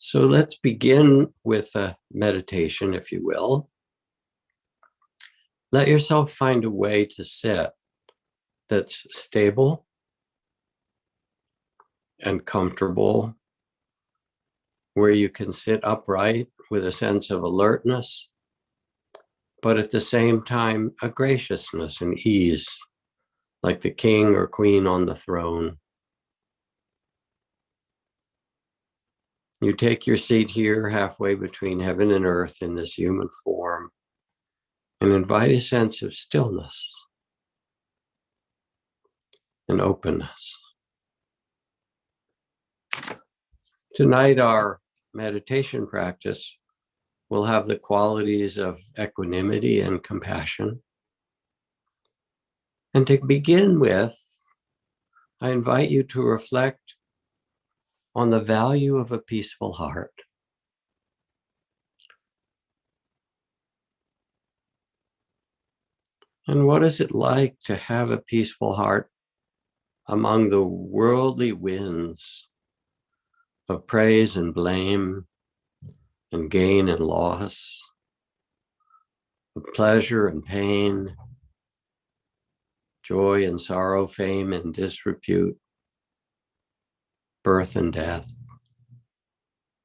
So let's begin with a meditation, if you will. Let yourself find a way to sit that's stable and comfortable, where you can sit upright with a sense of alertness, but at the same time, a graciousness and ease, like the king or queen on the throne. You take your seat here halfway between heaven and earth in this human form and invite a sense of stillness and openness. Tonight, our meditation practice will have the qualities of equanimity and compassion. And to begin with, I invite you to reflect on the value of a peaceful heart. And what is it like to have a peaceful heart among the worldly winds of praise and blame and gain and loss, of pleasure and pain, joy and sorrow, fame and disrepute, birth and death?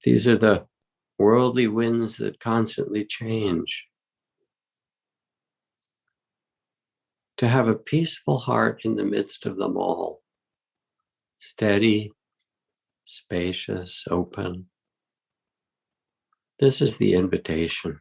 These are the worldly winds that constantly change. To have a peaceful heart in the midst of them all, steady, spacious, open. This is the invitation.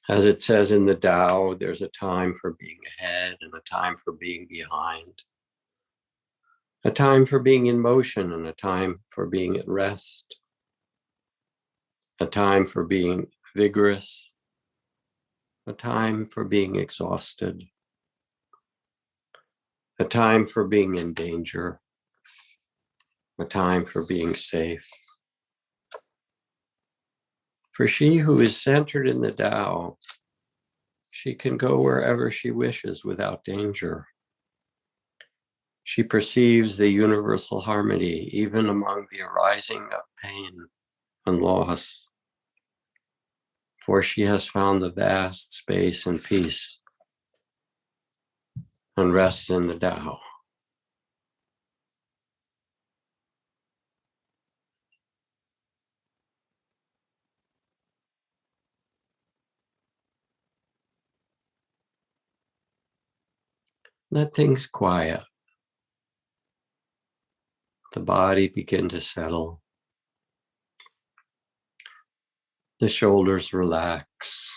As it says in the Tao, there's a time for being ahead and a time for being behind, a time for being in motion and a time for being at rest, a time for being vigorous, a time for being exhausted, a time for being in danger, a time for being safe. For she who is centered in the Tao, she can go wherever she wishes without danger. She perceives the universal harmony even among the arising of pain and loss, for she has found the vast space and peace and rests in the Tao. Let things quiet. The body begin to settle. The shoulders relax.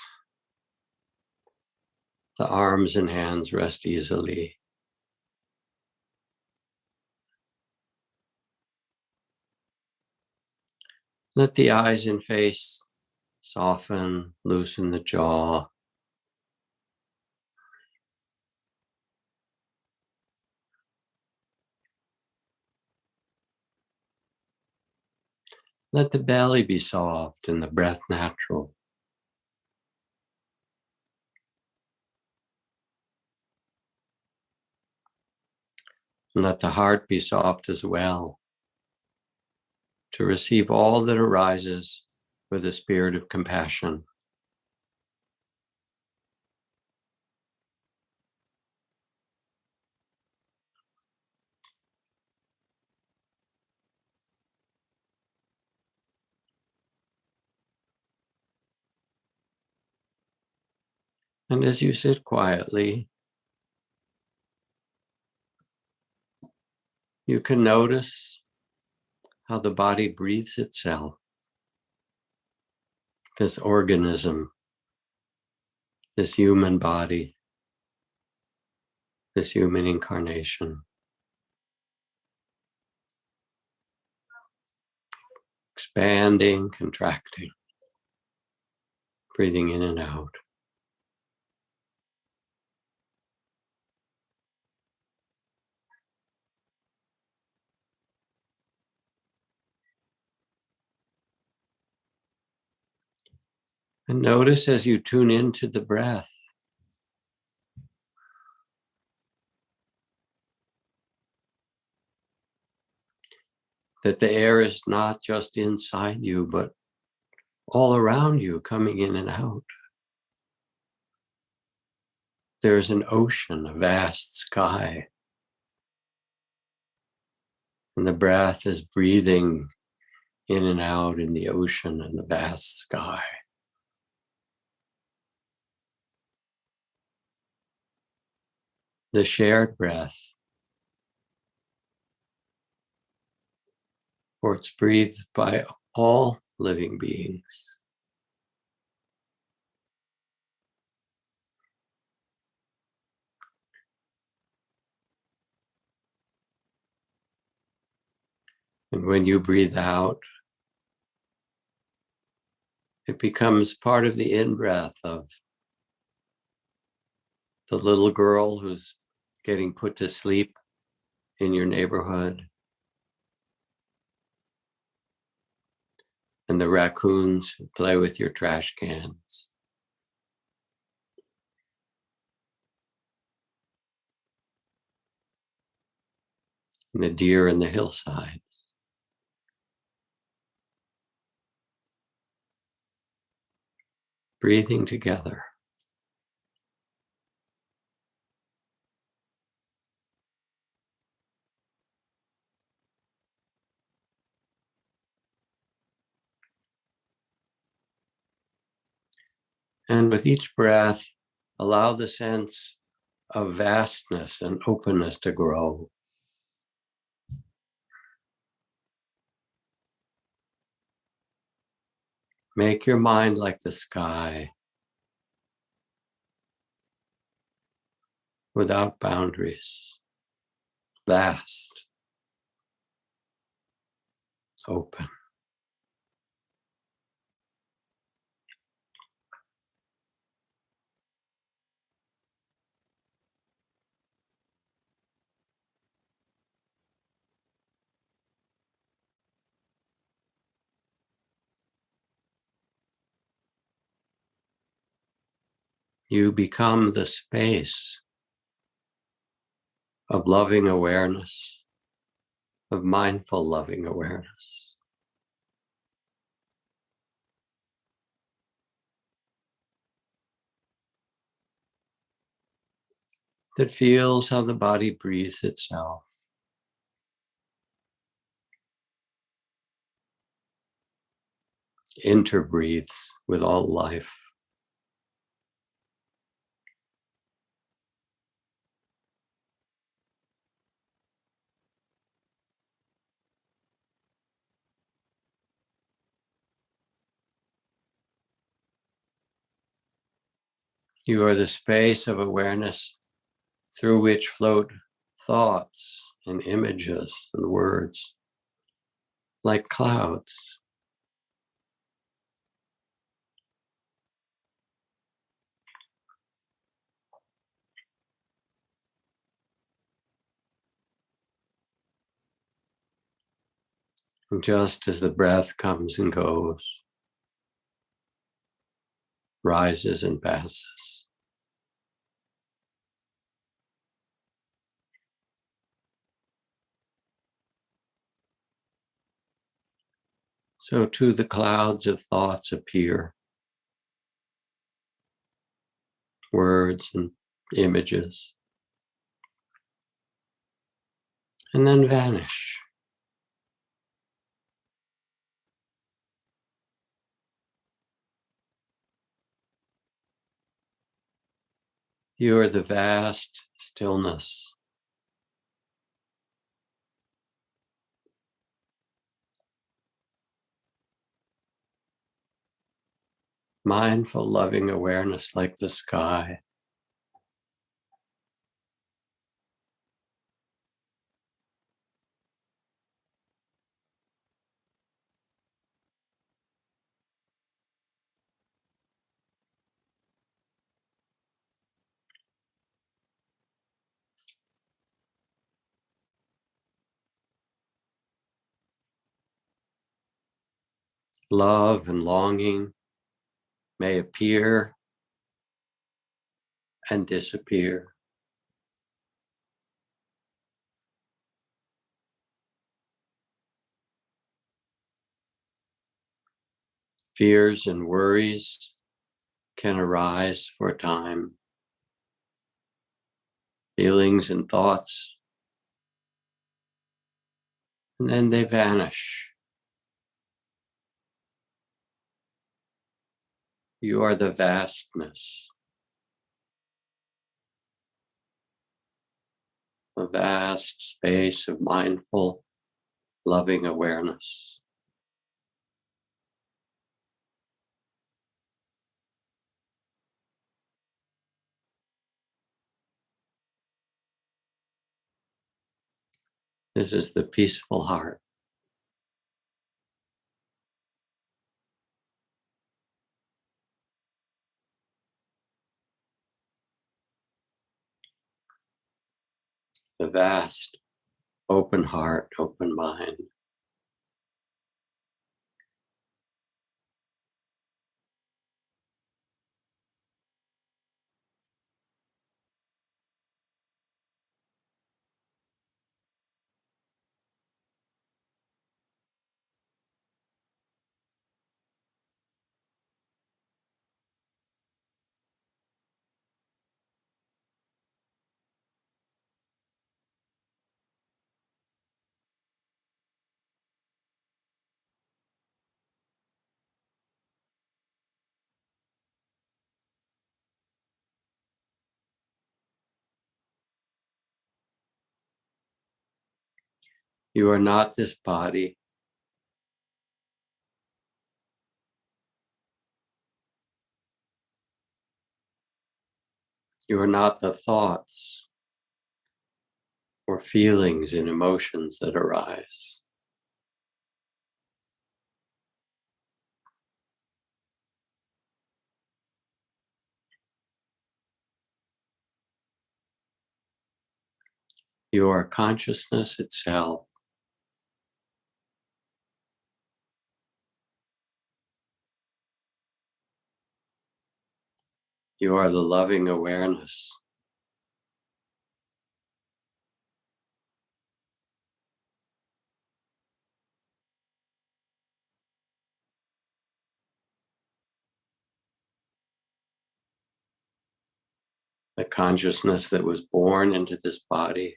The arms and hands rest easily. Let the eyes and face soften, loosen the jaw. Let the belly be soft and the breath natural. And let the heart be soft as well, to receive all that arises with a spirit of compassion. And as you sit quietly, you can notice how the body breathes itself. This organism, this human body, this human incarnation. Expanding, contracting, breathing in and out. And notice as you tune into the breath, that the air is not just inside you, but all around you, coming in and out. There's an ocean, a vast sky. And the breath is breathing in and out in the ocean and the vast sky. The shared breath, for it's breathed by all living beings. And when you breathe out, it becomes part of the in-breath of the little girl who's getting put to sleep in your neighborhood, and the raccoons who play with your trash cans, and the deer in the hillsides. Breathing together. And with each breath, allow the sense of vastness and openness to grow. Make your mind like the sky, without boundaries, vast, open. You become the space of loving awareness, of mindful loving awareness. That feels how the body breathes itself. Interbreathes with all life. You are the space of awareness through which float thoughts and images and words like clouds. And just as the breath comes and goes, rises and passes, so too the clouds of thoughts appear, words and images, and then vanish. You are the vast stillness. Mindful, loving awareness like the sky. Love and longing may appear and disappear. Fears and worries can arise for a time. Feelings and thoughts, and then they vanish. You are the vastness, a vast space of mindful, loving awareness. This is the peaceful heart. The vast, open heart, open mind. You are not this body. You are not the thoughts or feelings and emotions that arise. You are consciousness itself. You are the loving awareness. The consciousness that was born into this body.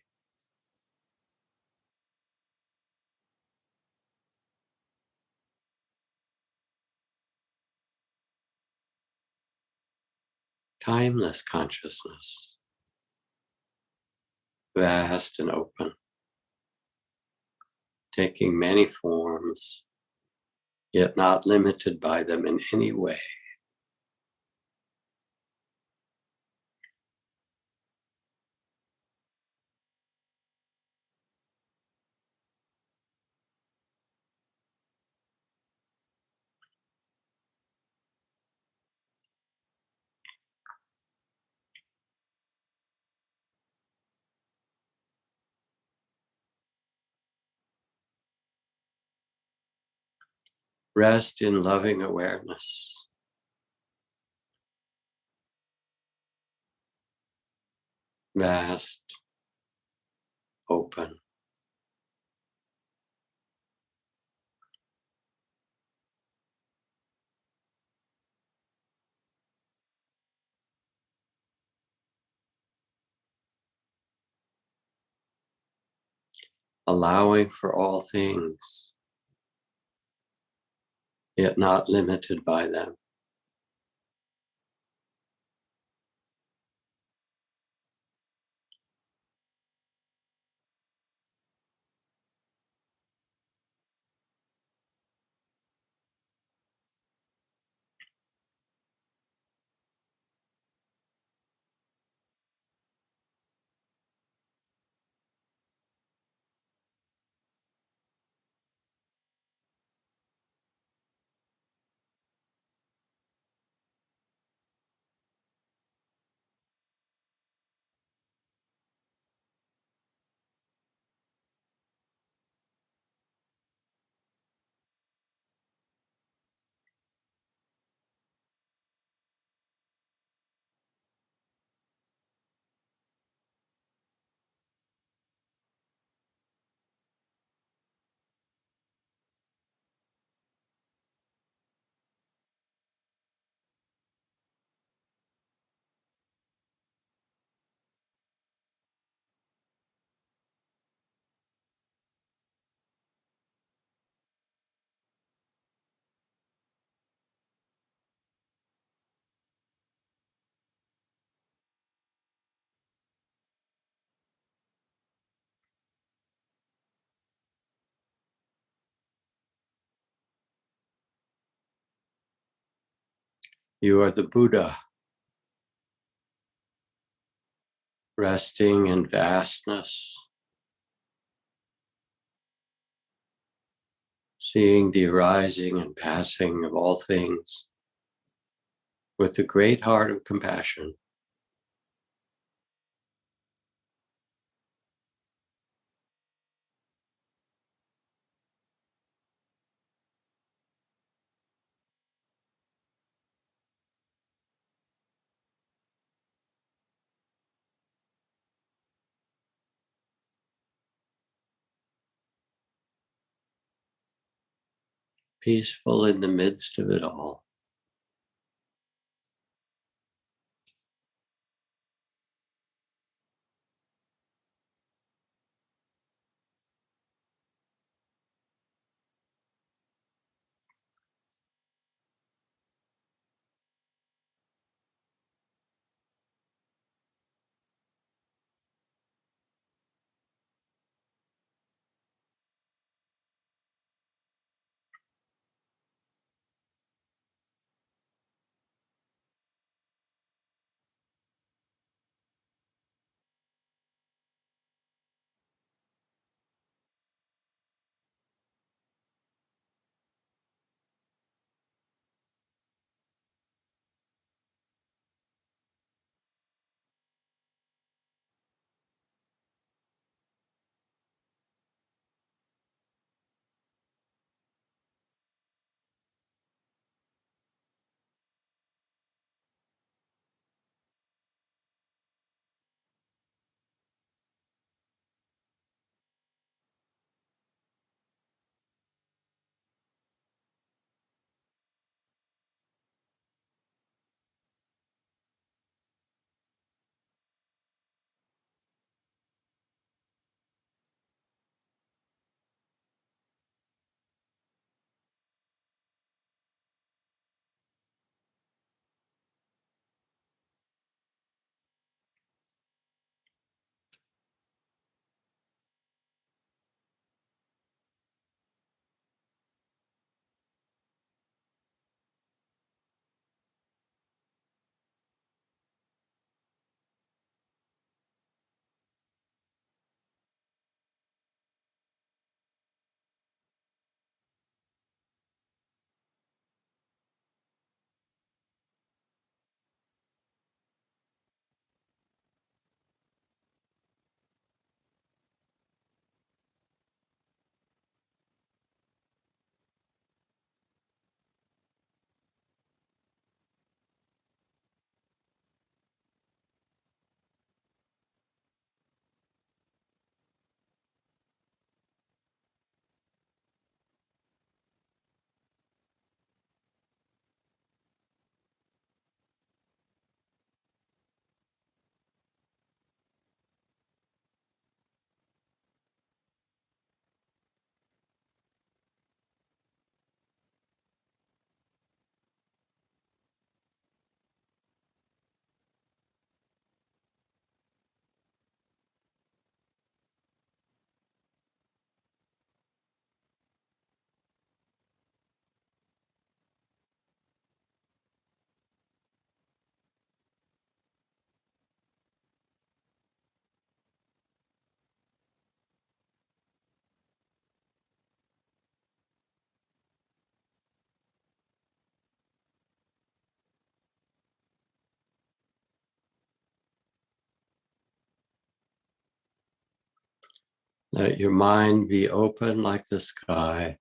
Timeless consciousness. Vast and open. Taking many forms, yet not limited by them in any way. Rest in loving awareness. Vast, open. Allowing for all things, yet not limited by them. You are the Buddha, resting in vastness, seeing the arising and passing of all things with the great heart of compassion. Peaceful in the midst of it all. Let your mind be open like the sky,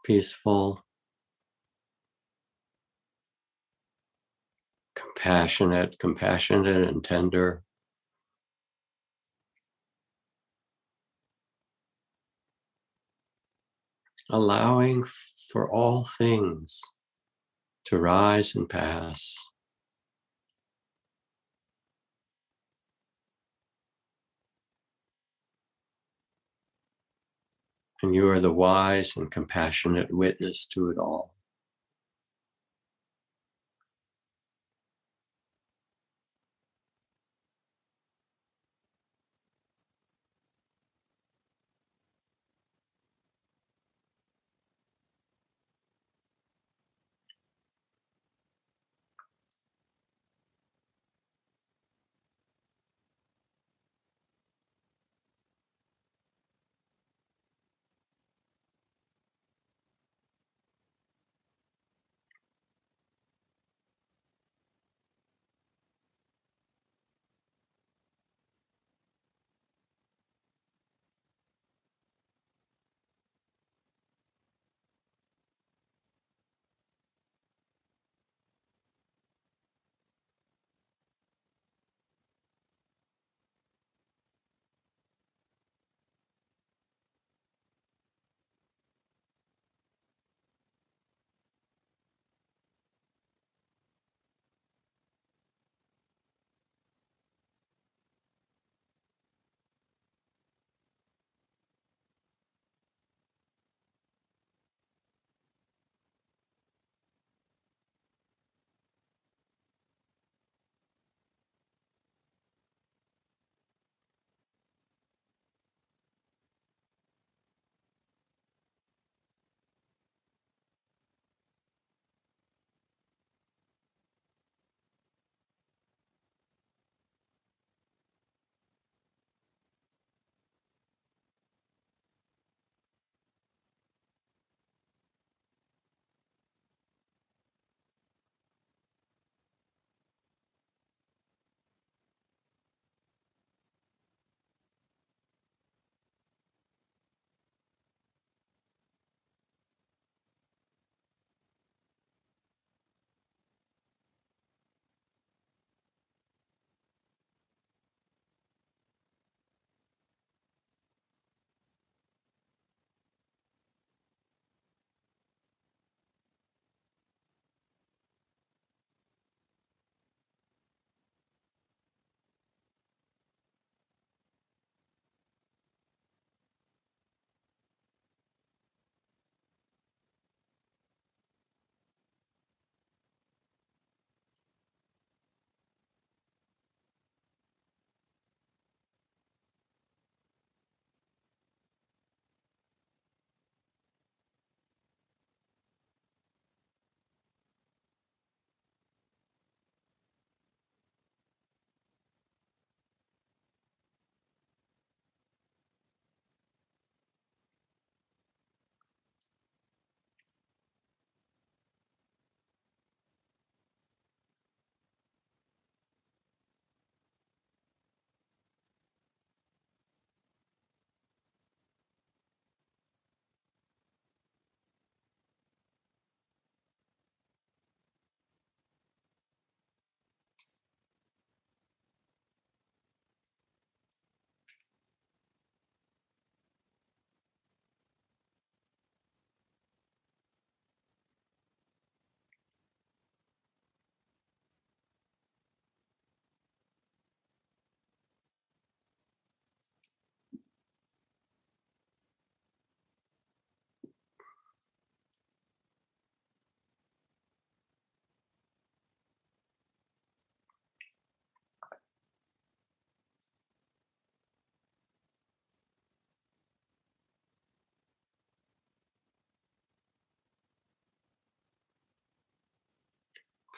peaceful, compassionate and tender, allowing for all things to rise and pass. And you are the wise and compassionate witness to it all.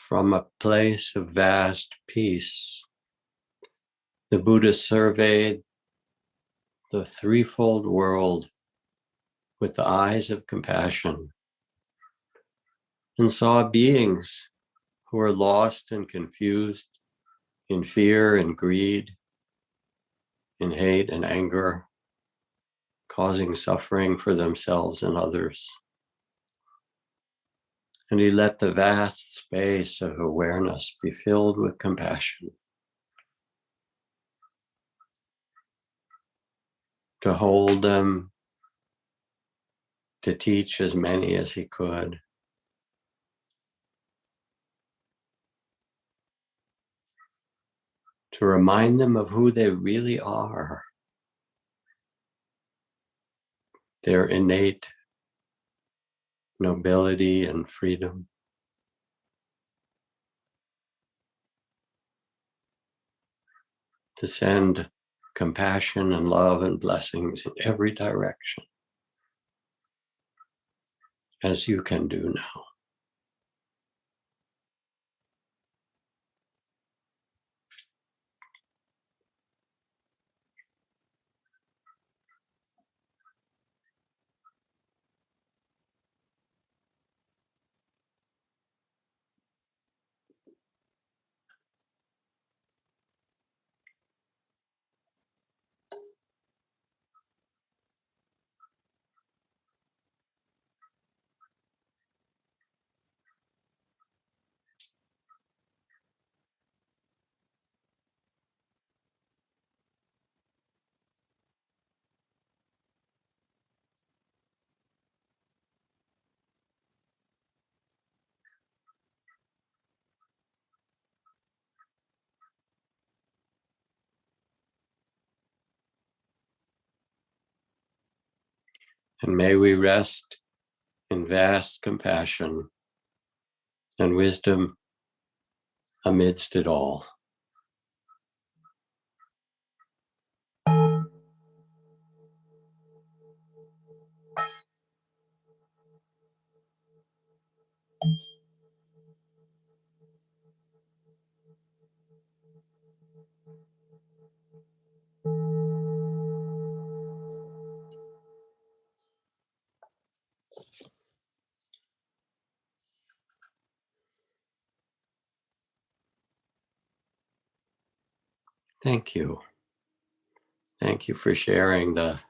from a place of vast peace, the Buddha surveyed the threefold world with the eyes of compassion and saw beings who were lost and confused in fear and greed, in hate and anger, causing suffering for themselves and others. And he let the vast space of awareness be filled with compassion, to hold them, to teach as many as he could. To remind them of who they really are, their innate nobility and freedom. To send compassion and love and blessings in every direction, as you can do now. And may we rest in vast compassion and wisdom amidst it all. Thank you. Thank you for sharing the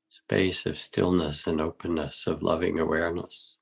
space of stillness and openness, of loving awareness.